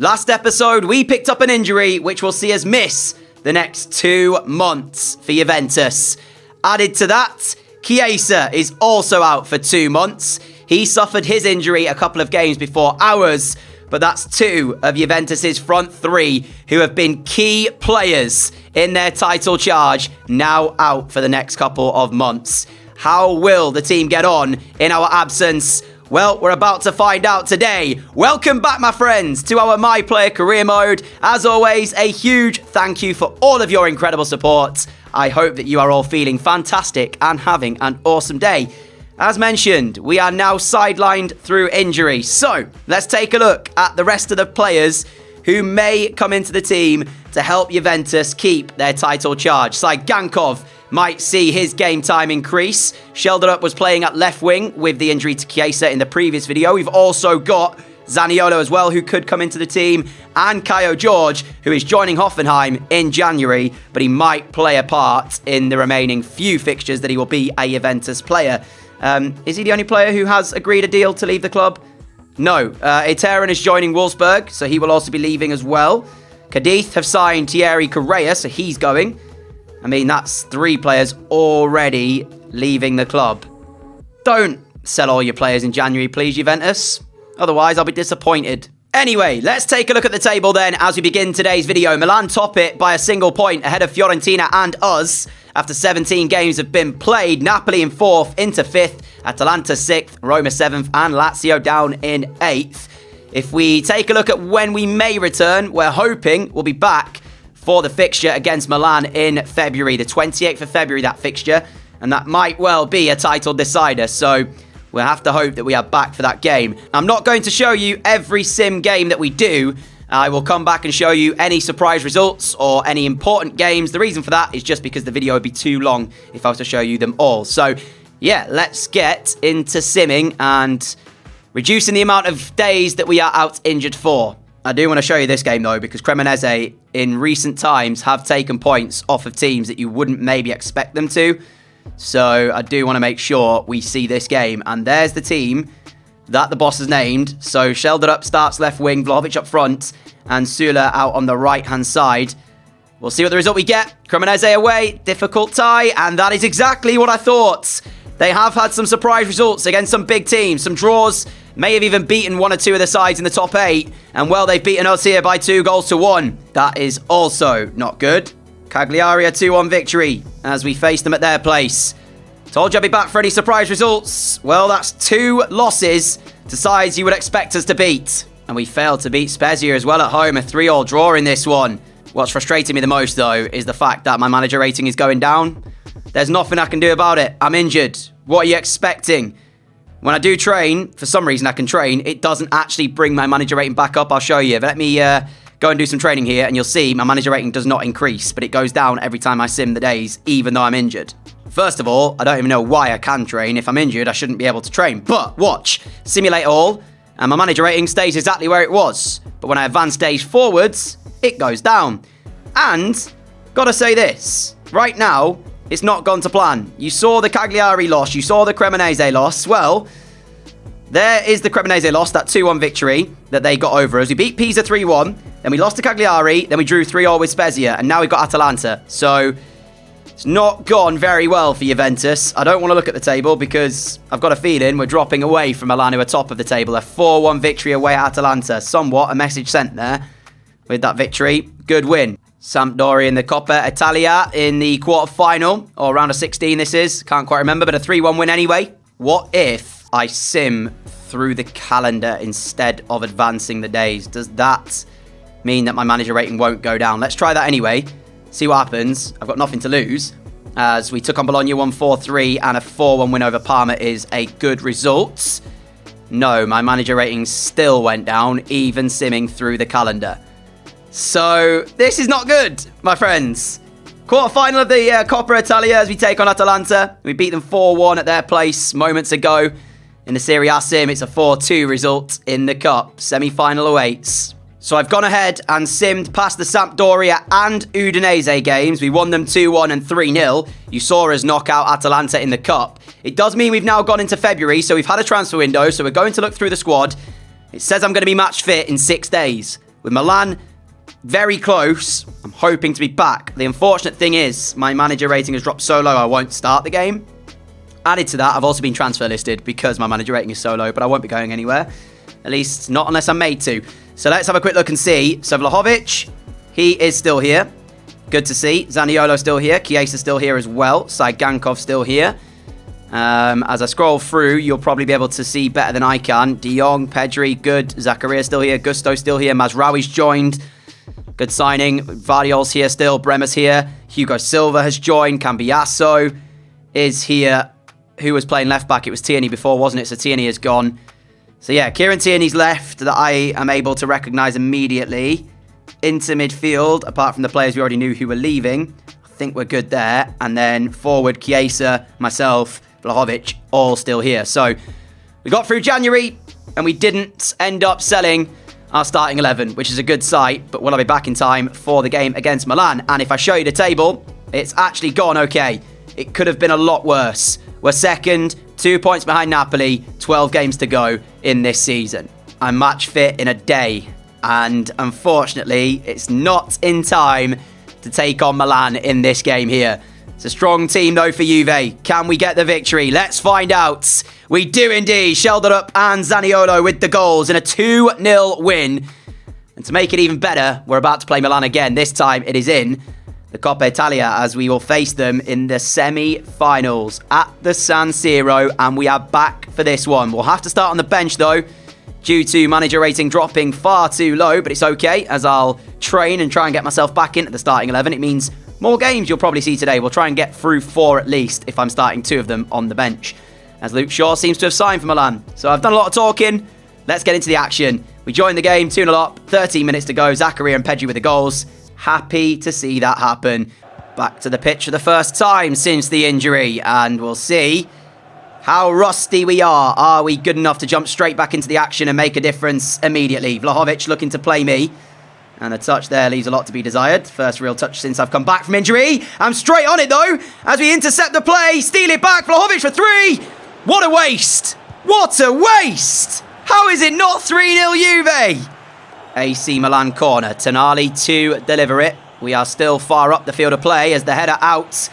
Last episode, we picked up an injury which will see us miss the next 2 months for Juventus. Added to that, Chiesa is also out for 2 months. He suffered his injury a couple of games before ours, but that's 2 of Juventus's front 3 who have been key players in their title charge, now out for the next couple of months. How will the team get on in our absence? Well, we're about to find out today. Welcome back, my friends, to our My Player Career Mode. As always, a huge thank you for all of your incredible support. I hope that you are all feeling fantastic and having an awesome day. As mentioned, we are now sidelined through injury. So, let's take a look at the rest of the players who may come into the team to help Juventus keep their title charge. Saigankov might see his game time increase. Shelderup was playing at left wing with the injury to Chiesa in the previous video. We've also got Zaniolo as well, who could come into the team, and Caio Jorge, who is joining Hoffenheim in January, but he might play a part in the remaining few fixtures that he will be a Juventus player. Is he the only player who has agreed a deal to leave the club? No. Eteran is joining Wolfsburg, so he will also be leaving as well. Cadiz have signed Thierry Correa, so he's going. I mean, that's 3 players already leaving the club. Don't sell all your players in January, please, Juventus. Otherwise, I'll be disappointed. Anyway, let's take a look at the table then as we begin today's video. Milan top it by a single point ahead of Fiorentina and us. After 17 games have been played, Napoli in 4th, Inter 5th, Atalanta 6th, Roma 7th, and Lazio down in 8th. If we take a look at when we may return, we're hoping we'll be back for the fixture against Milan in February. The 28th of February, that fixture. And that might well be a title decider. So we'll have to hope that we are back for that game. I'm not going to show you every sim game that we do. I will come back and show you any surprise results or any important games. The reason for that is just because the video would be too long if I was to show you them all. So, yeah, let's get into simming and reducing the amount of days that we are out injured for. I do want to show you this game, though, because Cremonese in recent times have taken points off of teams that you wouldn't maybe expect them to. So, I do want to make sure we see this game. And there's the team that the boss has named. So, Shelderup starts left wing, Vlahovic up front, and Sula out on the right-hand side. We'll see what the result we get. Cremonese away, difficult tie, and that is exactly what I thought. They have had some surprise results against some big teams, some draws, may have even beaten 1 or 2 of the sides in the top 8, and well, they've beaten us here by 2-1. That is also not good. Cagliari a 2-1 victory as we face them at their place. Told you I'd be back for any surprise results. Well, that's 2 losses to sides you would expect us to beat. And we failed to beat Spezia as well at home, a 3-3 draw in this one. What's frustrating me the most, though, is the fact that my manager rating is going down. There's nothing I can do about it. I'm injured. What are you expecting? When I do train, for some reason I can train, it doesn't actually bring my manager rating back up. I'll show you. But let me go and do some training here, and you'll see my manager rating does not increase, but it goes down every time I sim the days, even though I'm injured. First of all, I don't even know why I can train. If I'm injured, I shouldn't be able to train. But watch, simulate all, and my manager rating stays exactly where it was. But when I advance days forwards, it goes down. And, gotta say this, right now, it's not gone to plan. You saw the Cagliari loss, you saw the Cremonese loss. Well, there is the Cremonese loss, that 2-1 victory that they got over us. We beat Pisa 3-1, then we lost to Cagliari, then we drew 3-3 with Spezia, and now we've got Atalanta. So, it's not gone very well for Juventus. I don't want to look at the table because I've got a feeling we're dropping away from Milan, who are top of the table. A 4-1 victory away at Atalanta. Somewhat a message sent there with that victory. Good win. Sampdoria in the Coppa Italia in the quarter-final, or round of 16 this is. Can't quite remember, but a 3-1 win anyway. What if I sim through the calendar instead of advancing the days? Does that mean that my manager rating won't go down? Let's try that anyway. See what happens. I've got nothing to lose. As we took on Bologna 1-4-3 and a 4-1 win over Parma is a good result. No, my manager rating still went down, even simming through the calendar. So, this is not good, my friends. Quarter-final of the Coppa Italia as we take on Atalanta. We beat them 4-1 at their place moments ago. In the Serie A sim, it's a 4-2 result in the Cup. Semi-final awaits. So I've gone ahead and simmed past the Sampdoria and Udinese games. We won them 2-1 and 3-0. You saw us knock out Atalanta in the Cup. It does mean we've now gone into February, so we've had a transfer window, so we're going to look through the squad. It says I'm going to be match fit in 6 days. With Milan very close, I'm hoping to be back. The unfortunate thing is, my manager rating has dropped so low, I won't start the game. Added to that, I've also been transfer listed because my manager rating is so low, but I won't be going anywhere. At least not unless I'm made to. So let's have a quick look and see. So Vlahovic, he is still here. Good to see. Zaniolo still here. Chiesa still here as well. Saigankov still here. As I scroll through, you'll probably be able to see better than I can. De Jong, Pedri, good. Zakaria still here. Gusto still here. Mazraoui's joined. Good signing. Vardiol's here still. Bremer's here. Hugo Silva has joined. Cambiasso is here. Who was playing left back? It was Tierney before, wasn't it? So Tierney is gone. So yeah, Kieran Tierney's left that I am able to recognise immediately. Into midfield, apart from the players we already knew who were leaving. I think we're good there. And then forward, Chiesa, myself, Vlahovic, all still here. So we got through January and we didn't end up selling our starting 11, which is a good sight. But will I be back in time for the game against Milan? And if I show you the table, it's actually gone okay. It could have been a lot worse. We're second, 2 points behind Napoli, 12 games to go in this season. I'm match fit in a day. And unfortunately, it's not in time to take on Milan in this game here. It's a strong team, though, for Juve. Can we get the victory? Let's find out. We do indeed. Shelderup and Zaniolo with the goals in a 2-0 win. And to make it even better, we're about to play Milan again. This time, it is in the Coppa Italia, as we will face them in the semi-finals at the San Siro. And we are back for this one. We'll have to start on the bench, though, due to manager rating dropping far too low, but it's okay, as I'll train and try and get myself back into the starting 11. It means more games you'll probably see today. We'll try and get through 4 at least if I'm starting 2 of them on the bench, as Luke Shaw seems to have signed for Milan. So I've done a lot of talking. Let's get into the action. We joined the game 2-0 up, 13 minutes to go. Zakaria and Pedri with the goals. Happy to see that happen. Back to the pitch for the first time since the injury, and we'll see how rusty we are. Are we good enough to jump straight back into the action and make a difference immediately? Vlahovic looking to play me. And the touch there leaves a lot to be desired. First real touch since I've come back from injury. I'm straight on it, though, as we intercept the play. Steal it back. Vlahovic for 3. What a waste. What a waste. How is it not 3-0 Juve? AC Milan corner. Tonali to deliver it. We are still far up the field of play as the header out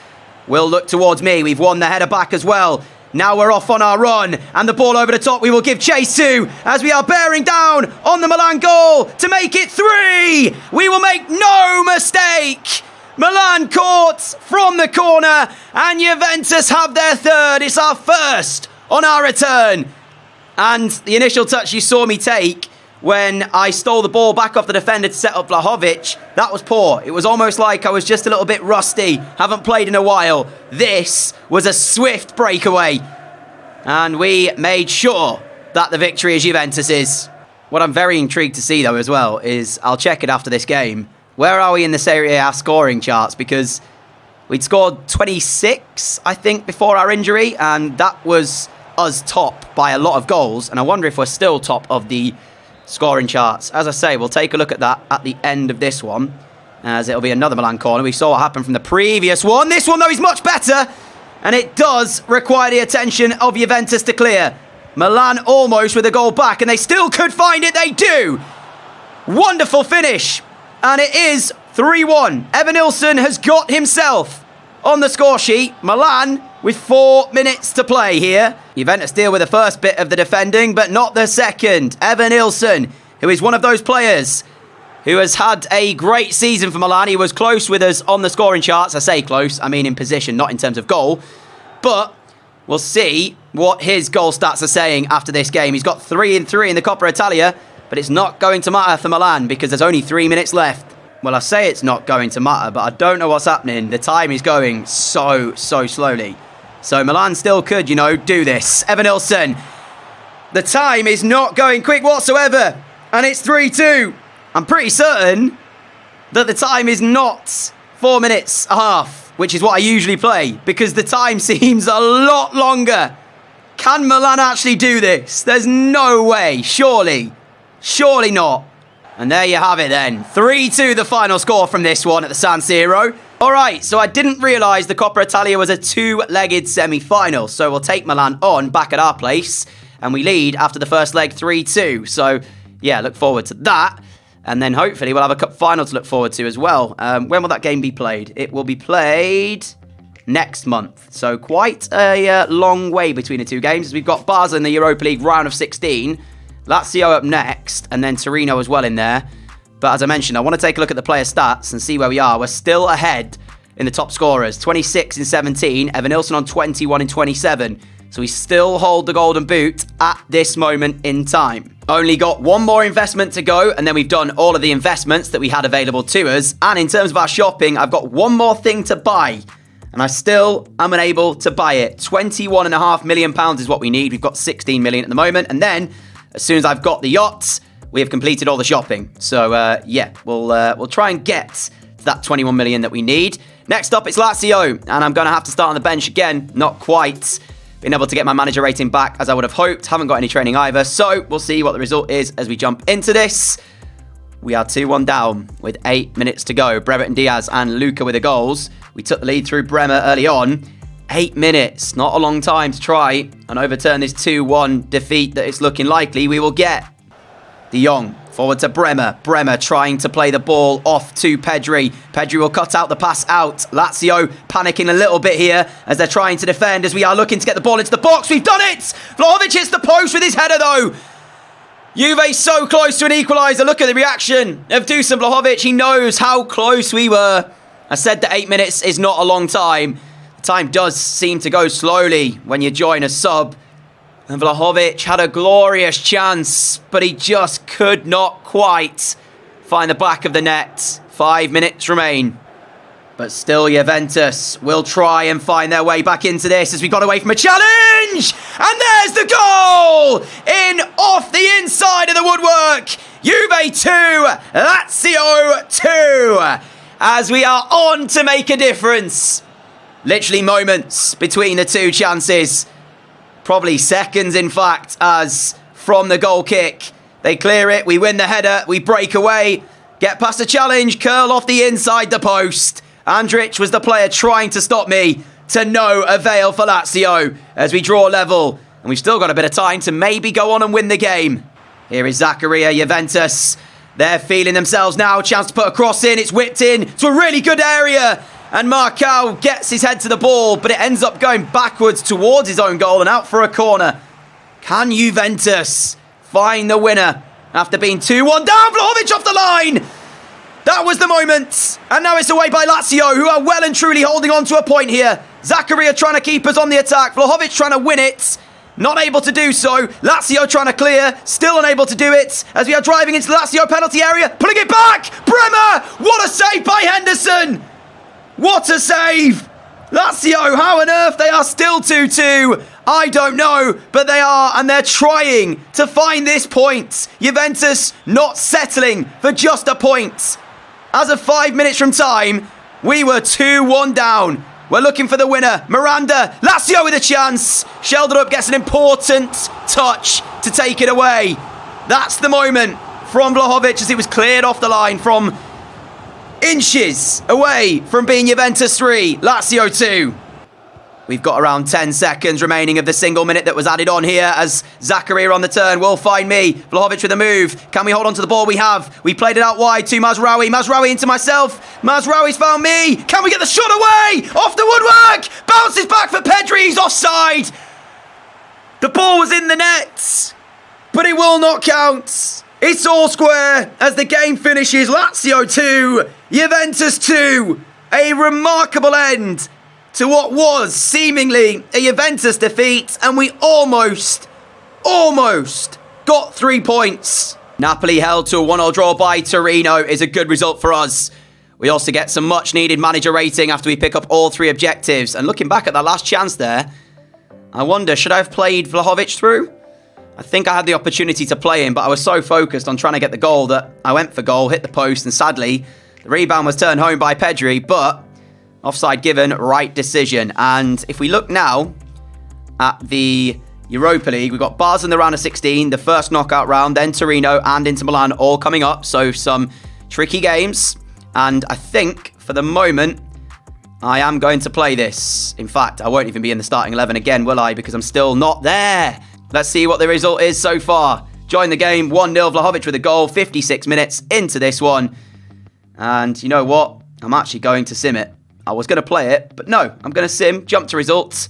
will look towards me. We've won the header back as well. Now we're off on our run, and the ball over the top we will give chase to, as we are bearing down on the Milan goal to make it 3. We will make no mistake. Milan caught from the corner, and Juventus have their 3rd. It's our first on our return. And the initial touch you saw me take when I stole the ball back off the defender to set up Vlahovic, that was poor. It was almost like I was just a little bit rusty. Haven't played in a while. This was a swift breakaway. And we made sure that the victory is Juventus's. What I'm very intrigued to see, though, as well, is I'll check it after this game. Where are we in the Serie A scoring charts? Because we'd scored 26, I think, before our injury. And that was us top by a lot of goals. And I wonder if we're still top of the scoring charts. As I say, we'll take a look at that at the end of this one, as it'll be another Milan corner. We saw what happened from the previous one. This one, though, is much better, and it does require the attention of Juventus to clear. Milan almost with a goal back, and they still could find it. They do. Wonderful finish, and it is 3-1. Evan Nilsson has got himself on the score sheet. Milan with 4 minutes to play here. Juventus deal with the first bit of the defending, but not the second. Evan Nilsson, who is one of those players who has had a great season for Milan. He was close with us on the scoring charts. I say close, I mean in position, not in terms of goal. But we'll see what his goal stats are saying after this game. He's got 3 and 3 in the Coppa Italia, but it's not going to matter for Milan because there's only 3 minutes left. Well, I say it's not going to matter, but I don't know what's happening. The time is going so slowly. So Milan still could, do this. Evan Nilsson. The time is not going quick whatsoever. And it's 3-2. I'm pretty certain that the time is not 4 minutes a half, which is what I usually play, because the time seems a lot longer. Can Milan actually do this? There's no way. Surely not. And there you have it then. 3-2 the final score from this one at the San Siro. Alright, so I didn't realise the Coppa Italia was a 2-legged semi-final. So we'll take Milan on back at our place. And we lead after the first leg 3-2. So, yeah, look forward to that. And then hopefully we'll have a cup final to look forward to as well. When will that game be played? It will be played next month. So quite a long way between the two games. We've got Barca in the Europa League round of 16. Lazio up next. And then Torino as well in there. But as I mentioned, I want to take a look at the player stats and see where we are. We're still ahead in the top scorers. 26 in 17. Evan Nilsson on 21 in 27. So we still hold the golden boot at this moment in time. Only got one more investment to go, and then we've done all of the investments that we had available to us. And in terms of our shopping, I've got one more thing to buy, and I still am unable to buy it. £21.5 million is what we need. We've got 16 million at the moment. And then, as soon as I've got the yachts, we have completed all the shopping. So, yeah, we'll try and get to that 21 million that we need. Next up, it's Lazio, and I'm going to have to start on the bench again. Not quite been able to get my manager rating back as I would have hoped. Haven't got any training either. So we'll see what the result is as we jump into this. We are 2-1 down with 8 minutes to go. Brereton Diaz and Luca with the goals. We took the lead through Bremer early on. 8 minutes. Not a long time to try and overturn this 2-1 defeat that it's looking likely we will get. De Jong forward to Bremer. Bremer trying to play the ball off to Pedri. Pedri will cut out the pass out. Lazio panicking a little bit here as they're trying to defend as we are looking to get the ball into the box. We've done it! Vlahovic hits the post with his header though. Juve so close to an equaliser. Look at the reaction of Dusan Vlahovic. He knows how close we were. I said that 8 minutes is not a long time. The time does seem to go slowly when you join a sub. And Vlahovic had a glorious chance, but he just could not quite find the back of the net. 5 minutes remain. But still, Juventus will try and find their way back into this as we got away from a challenge. And there's the goal! In off the inside of the woodwork. Juve 2, Lazio 2. As we are on to make a difference. Literally moments between the two chances. Probably seconds, in fact, as from the goal kick, they clear it, we win the header, we break away, get past the challenge, curl off the inside the post. Andrich was the player trying to stop me, to no avail for Lazio, as we draw level. And we've still got a bit of time to maybe go on and win the game. Here is Zakaria, Juventus. They're feeling themselves now, chance to put a cross in, it's whipped in to a really good area. And Marcao gets his head to the ball, but it ends up going backwards towards his own goal and out for a corner. Can Juventus find the winner after being 2-1 down? Vlahovic off the line! That was the moment. And now it's away by Lazio, who are well and truly holding on to a point here. Zakaria trying to keep us on the attack. Vlahovic trying to win it. Not able to do so. Lazio trying to clear. Still unable to do it. As we are driving into the Lazio penalty area. Pulling it back! Bremer! What a save by Henderson! What a save! Lazio, how on earth they are still 2-2? I don't know, but they are, and they're trying to find this point. Juventus not settling for just a point. As of 5 minutes from time, we were 2-1 down. We're looking for the winner. Miranda, Lazio with a chance. Sheldrup gets an important touch to take it away. That's the moment from Vlahovic as it was cleared off the line from inches away from being Juventus 3, Lazio 2. We've got around 10 seconds remaining of the single minute that was added on here as Zakaria on the turn will find me. Vlahovic with a move. Can we hold on to the ball? We have. We played it out wide to Mazraoui. Mazraoui into myself. Mazraoui's found me. Can we get the shot away? Off the woodwork. Bounces back for Pedri. He's offside. The ball was in the net, but it will not count. It's all square as the game finishes. Lazio 2, Juventus 2. A remarkable end to what was seemingly a Juventus defeat, and we almost got 3 points. Napoli held to a 1-1 draw by Torino is a good result for us. We also get some much needed manager rating after we pick up all 3 objectives. And looking back at that last chance there, I wonder, should I have played Vlahovic through? I think I had the opportunity to play him, but I was so focused on trying to get the goal that I went for goal, hit the post, and sadly, the rebound was turned home by Pedri, but offside given, right decision. And if we look now at the Europa League, we've got Barca in the round of 16, the first knockout round, then Torino and Inter Milan all coming up, so some tricky games. And I think, for the moment, I am going to play this. In fact, I won't even be in the starting 11 again, will I? Because I'm still not there. Let's see what the result is so far. Join the game, 1-0, Vlahovic with a goal, 56 minutes into this one. And you know what? I'm actually going to sim it. I was going to play it, but no, I'm going to sim, jump to results,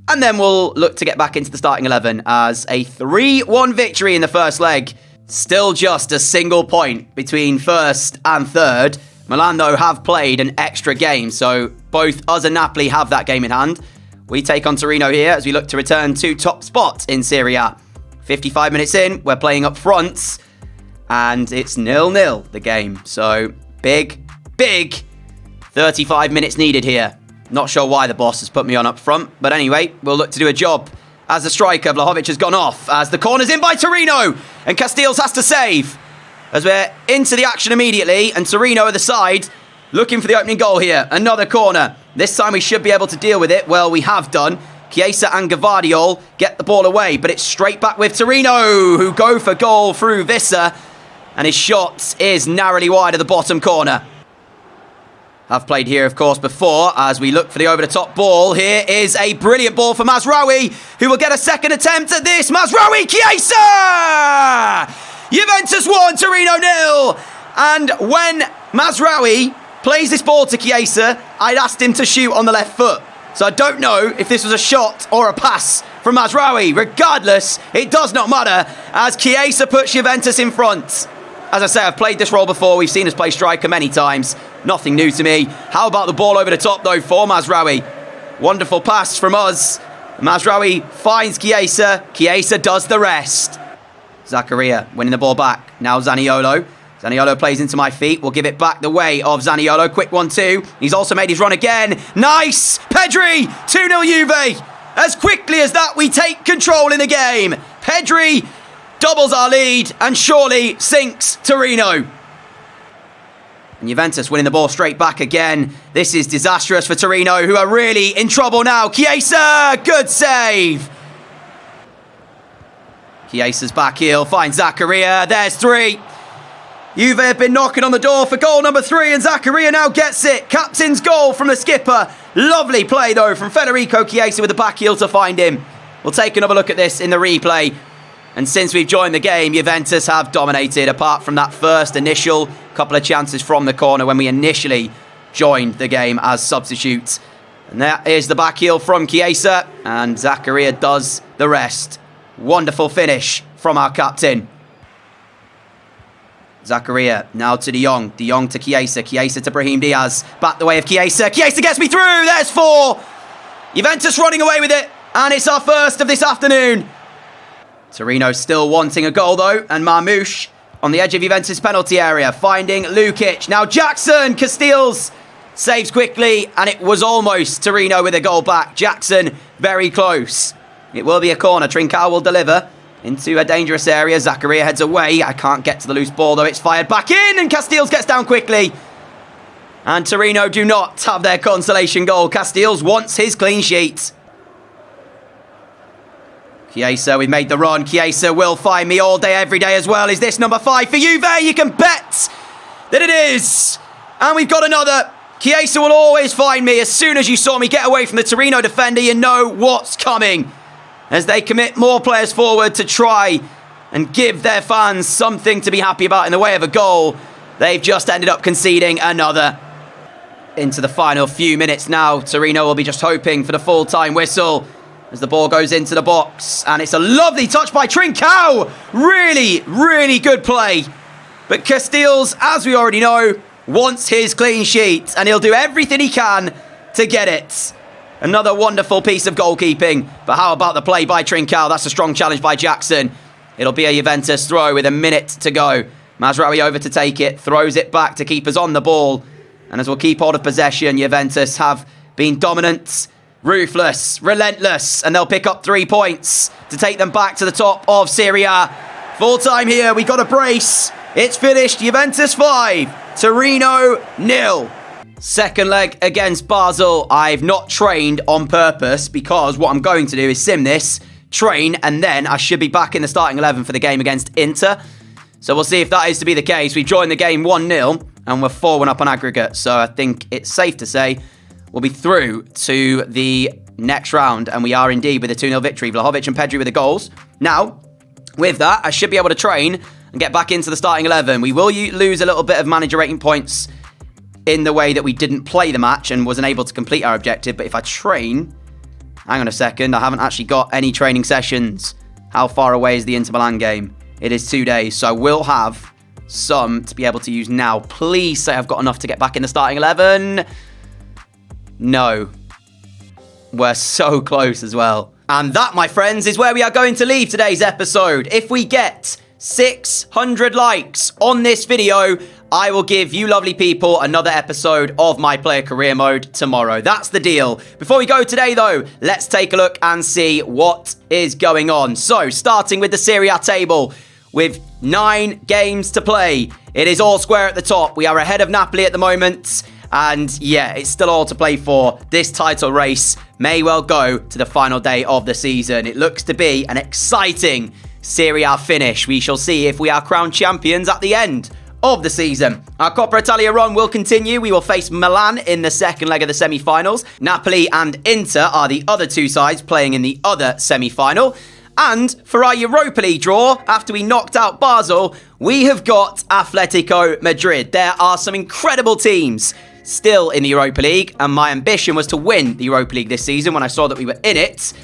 and then we'll look to get back into the starting 11 as a 3-1 victory in the first leg. Still just a single point between first and third. Milan, though, have played an extra game, so both us and Napoli have that game in hand. We take on Torino here as we look to return to top spot in Serie A. 55 minutes in, we're playing up front, and it's 0-0 the game. So, big 35 minutes needed here. Not sure why the boss has put me on up front, but anyway, we'll look to do a job. As the striker, Vlahovic has gone off, as the corner's in by Torino, and Castiles has to save. As we're into the action immediately, and Torino at the side, looking for the opening goal here. Another corner. This time we should be able to deal with it. Well, we have done. Chiesa and Gvardiol get the ball away, but it's straight back with Torino, who go for goal through Visser, and his shot is narrowly wide of the bottom corner. Have played here, of course, before, as we look for the over-the-top ball. Here is a brilliant ball for Mazraoui, who will get a second attempt at this. Mazraoui, Chiesa! Juventus 1, Torino 0. And when Mazraoui plays this ball to Chiesa, I'd asked him to shoot on the left foot. So I don't know if this was a shot or a pass from Mazraoui. Regardless, it does not matter, as Chiesa puts Juventus in front. As I say, I've played this role before. We've seen us play striker many times. Nothing new to me. How about the ball over the top, though, for Mazraoui? Wonderful pass from us. Mazraoui finds Chiesa. Chiesa does the rest. Zakaria winning the ball back. Now Zaniolo. Zaniolo plays into my feet. We'll give it back the way of Zaniolo. Quick 1-2. He's also made his run again. Nice! Pedri! 2-0 Juve. As quickly as that, we take control in the game. Pedri doubles our lead and surely sinks Torino. And Juventus winning the ball straight back again. This is disastrous for Torino, who are really in trouble now. Chiesa! Good save! Chiesa's back heel, finds Zakaria. There's 3. Juve have been knocking on the door for goal number 3, and Zakaria now gets it. Captain's goal from the skipper. Lovely play, though, from Federico Chiesa with the back heel to find him. We'll take another look at this in the replay. And since we've joined the game, Juventus have dominated, apart from that first initial couple of chances from the corner when we initially joined the game as substitutes. And that is the back heel from Chiesa, and Zakaria does the rest. Wonderful finish from our captain. Zakaria now to De Jong. De Jong to Chiesa. Chiesa to Brahim Diaz. Back the way of Chiesa. Chiesa gets me through. There's 4. Juventus running away with it, and it's our first of this afternoon. Torino still wanting a goal, though, and Marmouche on the edge of Juventus' penalty area, finding Lukic. Now Jackson, Castiles saves quickly, and it was almost Torino with a goal back. Jackson very close. It will be a corner. Trincao will deliver into a dangerous area. Zakaria heads away. I can't get to the loose ball, though. It's fired back in, and Castiles gets down quickly. And Torino do not have their consolation goal. Castiles wants his clean sheet. Chiesa, we've made the run. Chiesa will find me all day, every day as well. Is this number 5 for Juve? You can bet that it is. And we've got another. Chiesa will always find me. As soon as you saw me get away from the Torino defender, you know what's coming. As they commit more players forward to try and give their fans something to be happy about in the way of a goal, they've just ended up conceding another. Into the final few minutes now. Torino will be just hoping for the full-time whistle as the ball goes into the box. And it's a lovely touch by Trincao. Really, really good play. But Castiles, as we already know, wants his clean sheet, and he'll do everything he can to get it. Another wonderful piece of goalkeeping. But how about the play by Trincao? That's a strong challenge by Jackson. It'll be a Juventus throw with a minute to go. Mazraoui over to take it, throws it back to keepers on the ball. And as we'll keep hold of possession, Juventus have been dominant, ruthless, relentless, and they'll pick up 3 points to take them back to the top of Serie A. Full time here, we got a brace. It's finished. Juventus 5, Torino 0. Second leg against Basel. I've not trained on purpose because what I'm going to do is sim this, train, and then I should be back in the starting 11 for the game against Inter. So we'll see if that is to be the case. We joined the game 1-0 and we're 4-1 up on aggregate. So I think it's safe to say we'll be through to the next round, and we are indeed with a 2-0 victory. Vlahovic and Pedri with the goals. Now, with that, I should be able to train and get back into the starting 11. We will lose a little bit of manager rating points in the way that we didn't play the match and wasn't able to complete our objective. But if I train... Hang on a second. I haven't actually got any training sessions. How far away is the Inter Milan game? It is 2 days. So I will have some to be able to use now. Please say I've got enough to get back in the starting 11. No. We're so close as well. And that, my friends, is where we are going to leave today's episode. If we get 600 likes on this video, I will give you lovely people another episode of my player career mode tomorrow. That's the deal. Before we go today, though, let's take a look and see what is going on. So, starting with the Serie A table, with 9 games to play. It is all square at the top. We are ahead of Napoli at the moment. And yeah, it's still all to play for. This title race may well go to the final day of the season. It looks to be an exciting Serie A finish. We shall see if we are crowned champions at the end of the season. Our Coppa Italia run will continue. We will face Milan in the second leg of the semi-finals. Napoli and Inter are the other two sides playing in the other semi-final. And for our Europa League draw, after we knocked out Basel, we have got Atletico Madrid. There are some incredible teams still in the Europa League, and my ambition was to win the Europa League this season when I saw that we were in it.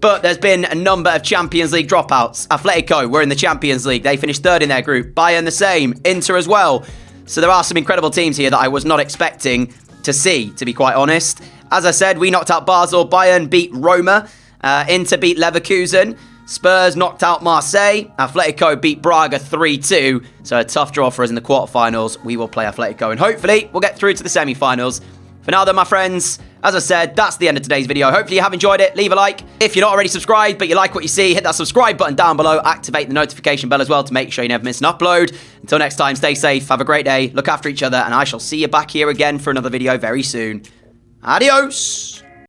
But there's been a number of Champions League dropouts. Atletico were in the Champions League. They finished third in their group. Bayern the same. Inter as well. So there are some incredible teams here that I was not expecting to see, to be quite honest. As I said, we knocked out Basel. Bayern beat Roma. Inter beat Leverkusen. Spurs knocked out Marseille. Atletico beat Braga 3-2. So a tough draw for us in the quarterfinals. We will play Atletico and hopefully we'll get through to the semi-finals. For now, though, my friends, as I said, that's the end of today's video. Hopefully you have enjoyed it. Leave a like. If you're not already subscribed, but you like what you see, hit that subscribe button down below. Activate the notification bell as well to make sure you never miss an upload. Until next time, stay safe, have a great day, look after each other, and I shall see you back here again for another video very soon. Adios!